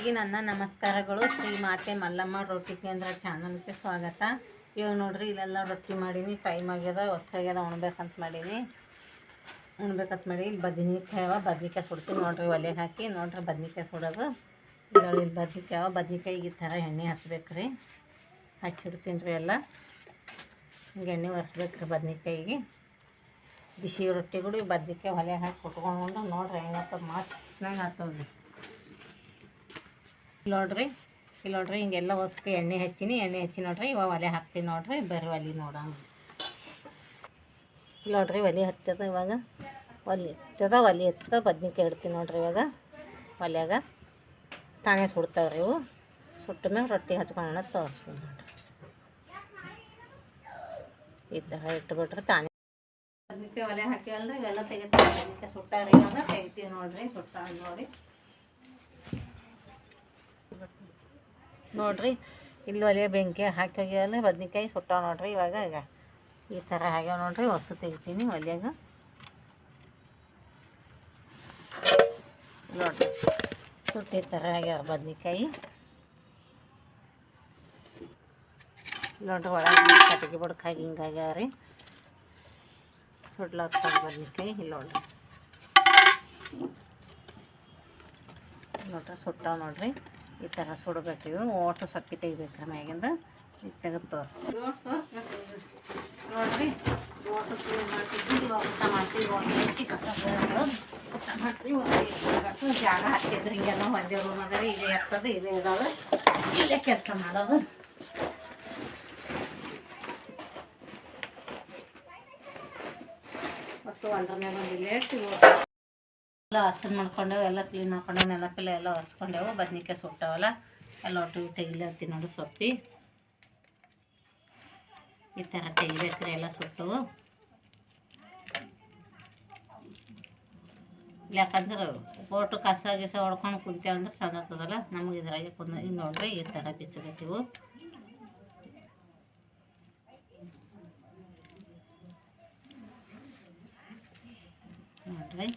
ಎಲ್ಲರಿಗೂ ನನ್ನ ನಮಸ್ಕಾರಗಳು. ಶ್ರೀ ಮಾತೆ ಮಲ್ಲಮ್ಮ ರೊಟ್ಟಿ ಕೇಂದ್ರ ಚಾನಲ್ಗೆ ಸ್ವಾಗತ. ಇವಾಗ ನೋಡ್ರಿ ಇಲ್ಲೆಲ್ಲ ರೊಟ್ಟಿ ಮಾಡೀನಿ, ಟೈಮ್ ಆಗ್ಯದ, ಹೊಸಾಗ್ಯದ, ಉಣ್ಬೇಕಂತ ಮಾಡೀನಿ. ಇಲ್ಲಿ ಬದ್ನಿಕಾಯಿ ಸುಡ್ತೀನಿ ನೋಡ್ರಿ, ಒಲೆಗೆ ಹಾಕಿ ನೋಡ್ರಿ ಬದ್ನಿಕಾಯಿ ಸುಡೋದು. ಇದ್ರಲ್ಲಿ ಬದ್ನಿಕಾಯಿ ಈ ಥರ ಎಣ್ಣೆ ಹಚ್ಬೇಕ್ರಿ, ಹಚ್ಚಿಡ್ತೀನಿ ರೀ. ಎಲ್ಲ ಹಿಂಗೆ ಎಣ್ಣೆ ಒರೆಸ್ಬೇಕ್ರಿ ಬದ್ನಿಕಾಯಿಗೆ. ಬಿಸಿ ರೊಟ್ಟಿಗಳು ಬದ್ನಿಕಾಯಿ ಒಲೆಗೆ ಹಾಕಿ ಸುಟ್ಕೊಂಡು ನೋಡ್ರಿ ಹೆಂಗಾಗ್ತದೆ, ಚೆನ್ನಾಗಿ ಆಗ್ತದೆ. ಇಲ್ಲಿ ನೋಡ್ರಿ ಹಿಂಗೆಲ್ಲ ಹೊಸ್ಕೆ ಎಣ್ಣೆ ಹಚ್ಚಿ ನೋಡ್ರಿ. ಇವಾಗ ಒಲೆ ಹಾಕ್ತೀನಿ ನೋಡ್ರಿ, ಬರ್ರಿ ಒಲೆ ನೋಡೋಣ. ನೋಡ್ರಿ ಒಲೆ ಹತ್ತದ, ಇವಾಗ ಒಲೆ ಹತ್ತದ ಬದ್ನಿಕಾಯಿ ಇಡ್ತೀನಿ ನೋಡ್ರಿ. ಇವಾಗ ಒಲೆಯಾಗ ತಾನೇ ಸುಡ್ತಾವ್ರಿ ಇವು. ಸುಟ್ಟ ಮ್ಯಾಗ ರೊಟ್ಟಿ ಹಚ್ಕೊಳ್ಳೋಣ ತೋರಿಸ್ತೀನಿ ನೋಡ್ರಿ. ಈ ಥರ ಇಟ್ಬಿಟ್ರೆ ತಾನೇ ಬದ್ನಿಕಾಯಿ ಒಲೆ ಹಾಕಿವಲ್ರಿ, ಇವೆಲ್ಲ ತೆಗಿತೀವಿ. ಬದ್ನಿಕಾಯಿ ಸುಟ್ಟಾರಿ, ಇವಾಗ ತೆಗಿತೀವಿ ನೋಡ್ರಿ. ಸುಟ್ಟ ನೋಡ್ರಿ ಇಲ್ಲಿ ಒಲೆ ಬೆಂಕಿ ಹಾಕಿ ಹೋಗ್ಯವಲ್ಲ, ಬದ್ನಿಕಾಯಿ ಸುಟ್ಟಾವ ನೋಡ್ರಿ. ಇವಾಗ ಈ ಥರ ಆಗ್ಯಾವ ನೋಡ್ರಿ. ಹೊಸ ತೆಗಿತೀನಿ ಒಲೆಯಾಗ ನೋಡ್ರಿ. ಸುಟ್ಟಿ ಥರ ಆಗ್ಯಾವ ಬದ್ನಿಕಾಯಿ ನೋಡ್ರಿ. ಒಳಗೆ ಕಟ್ಟಿಗೆ ಬಡ್ಕಾಗಿ ಹಿಂಗಾಗ್ಯಾವ ರೀ, ಸುಡ್ಲಾಗ್ತದೆ ಬದ್ನಿಕಾಯಿ. ಇಲ್ಲಿ ನೋಡ್ರಿ ಸುಟ್ಟಾವ ನೋಡ್ರಿ. ಈ ಥರ ಸುಡಬೇಕು. ಇವು ಓಟು ಸೊಪ್ಪಿ ತೆಗಿಬೇಕ್ರಿ ಮ್ಯಾಗಿಂದ. ಈಗ ತೆಗೆದು ತೋರಿಸ್ಬೇಕು ನೋಡ್ರಿ. ಓಟು ಕ್ಲೀನ್ ಮಾಡ್ತಿದ್ವಿ. ಇವಾಗ ಊಟ ಮಾಡ್ತೀವಿ. ಓಟು ಕಸ ಊಟ ಮಾಡ್ತೀವಿ. ಜಾಗ ಹಾಕಿದ್ರಿ ಹಿಂಗೆಲ್ಲ ಒಂದೇ ರೂಮ್ ಅದ ರೀ. ಇದೇ ಆಗ್ತದೆ, ಇದೇ ಇದಾವೆ, ಇಲ್ಲೇ ಕೆಲಸ ಮಾಡೋದು. ಹೊಸ ಒಂದ್ರ ಮ್ಯಾಗ ಒಂದು ಲೇಟ್ ಎಲ್ಲ ಹಸನ್ ಮಾಡ್ಕೊಂಡೆವು, ಎಲ್ಲ ಕ್ಲೀನ್ ಮಾಡ್ಕೊಂಡೆವು, ನೆನಪಿಲ್ಲ ಎಲ್ಲ ಒರೆಸ್ಕೊಂಡೆವು. ಬದ್ನಿಕಾಯಿ ಸುಟ್ಟವಲ್ಲ ಎಲ್ಲ ಒಟ್ಟಿಗೆ ತೆಗಿಲತ್ತೀನಿ ನೋಡಿ. ಸೊಪ್ಪಿ ಈ ಥರ ತೆಗಿಬೇಕ್ರಿ, ಎಲ್ಲ ಸುಟ್ಟವು. ಯಾಕಂದ್ರೆ ಒಟ್ಟು ಕಸ ಗಿಸ ಹೊಡ್ಕೊಂಡು ಕುಂತೇವಂದ್ರೆ ಚಂದ ಆಗ್ತದಲ್ಲ ನಮಗೆ. ಇದ್ರಾಗೆ ಈಗ ನೋಡ್ರಿ ಈ ಥರ ಬಿಚ್ಚಬೇಕಿವು ನೋಡ್ರಿ.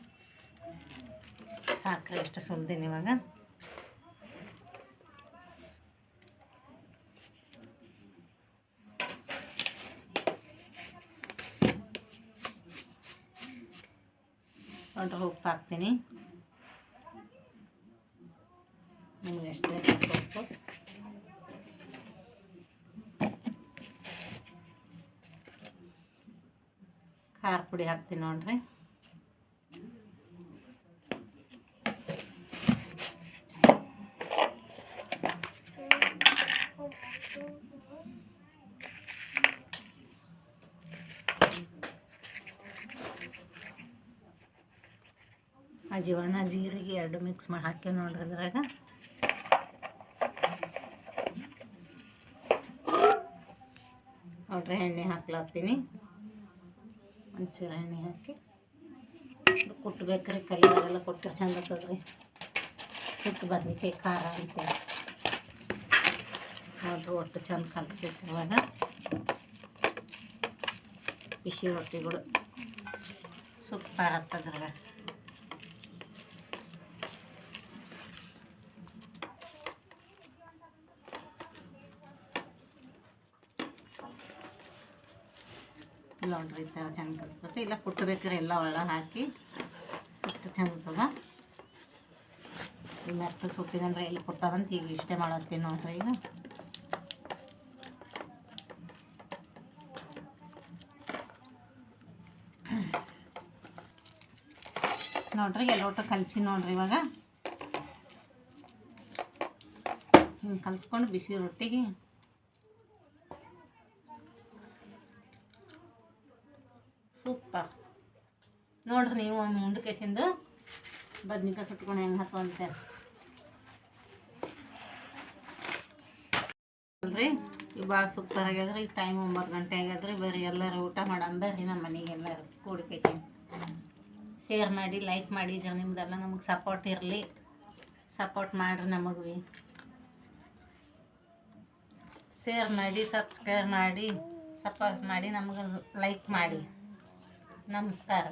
ಸಾಕ್ರೆ ಎಷ್ಟು ಸುಲ್ದೀನಿ ಇವಾಗ. ನೋಡ್ರಿ ಉಪ್ಪು ಹಾಕ್ತೀನಿ, ನಿಮ್ಗೆ ಎಷ್ಟು ಬೇಕು ಉಪ್ಪು. ಖಾರ ಪುಡಿ ಹಾಕ್ತೀನಿ ನೋಡ್ರಿ. ಅಜಿವಾನ ಜೀರಿಗೆ ಎರಡು ಮಿಕ್ಸ್ ಮಾಡಿ ಹಾಕಿ ನೋಡ್ರಿ. ಅದ್ರಾಗ ನೋಡ್ರಿ ಎಣ್ಣೆ ಹಾಕ್ಲಾತೀನಿ. ಒಂಚೂರು ಎಣ್ಣೆ ಹಾಕಿ ಕುಟ್ಬೇಕ್ರಿ. ಕಲಿಯಾಗೆಲ್ಲ ಕೊಟ್ಟರೆ ಚಂದ ಆಗ್ತದ್ರಿ. ಸುಟ್ಟು ಬದ್ನಿಕಾಯಿ ಖಾರ ಅಂತ ನೋಡ್ರಿ. ಒಟ್ಟು ಚಂದ ಕಲಿಸ್ಬೇಕು. ಇವಾಗ ಬಿಸಿ ರೊಟ್ಟಿಗಳು ಸೂಪರ್ ಆಗ್ತದ್ರಾಗ. ನೋಡ್ರಿ ಈ ಥರ ಚೆಂದ ಕಲಿಸ್ಬೇಕು. ಇಲ್ಲ ಕುಟ್ಟಬೇಕ್ರಿ, ಎಲ್ಲ ಒಳಗೆ ಹಾಕಿ ಕುಟ್ಟು ಚೆಂದ ಆಗ್ತದ. ಈ ಮೆತ್ತಗೆ ಸುಟ್ಟಿದಂದ್ರೆ ಎಲ್ಲಿ ಕುಟ್ಟದಂತ ಈಗ ಇಷ್ಟೇ ಮಾಡತ್ತೀನಿ ನೋಡ್ರಿ. ಈಗ ನೋಡ್ರಿ ಎಲ್ಲೊಟ್ಟು ಕಲಸಿ ನೋಡ್ರಿ. ಇವಾಗ ಹಿಂಗೆ ಕಲಿಸ್ಕೊಂಡು ಬಿಸಿ ರೊಟ್ಟಿಗೆ ಸೂಪರ್ ನೋಡ್ರಿ. ನೀವು ಮುಂದಕ್ಕೆ ತಿಂದು ಬದ್ನಿಕಾಯಿ ಸುಟ್ಕೊಂಡು ಹೆಂಗೆ ಹಾಕೊಂತ ಅಲ್ರಿ. ಈಗ ಭಾಳ ಸೂಪರ್ ಆಗ್ಯದ್ರಿ. ಈಗ ಟೈಮ್ 9 ಗಂಟೆ ಆಗ್ಯದ್ರಿ. ಬರ್ರಿ ಎಲ್ಲರೂ ಊಟ ಮಾಡಂಬರ್ರಿ. ನಮ್ಮ ಮನೆಗೆ ಎಲ್ಲರೂ ಕೂಡಿಕೈಸಿ ಶೇರ್ ಮಾಡಿ, ಲೈಕ್ ಮಾಡಿ. ನಿಮ್ದೆಲ್ಲ ನಮಗೆ ಸಪೋರ್ಟ್ ಇರಲಿ. ಸಪೋರ್ಟ್ ಮಾಡಿರಿ ನಮಗೆ ಭೀ. ಶೇರ್ ಮಾಡಿ, ಸಬ್ಸ್ಕ್ರೈಬ್ ಮಾಡಿ, ಸಪೋರ್ಟ್ ಮಾಡಿ, ನಮಗೆ ಲೈಕ್ ಮಾಡಿ. ನಮಸ್ಕಾರ.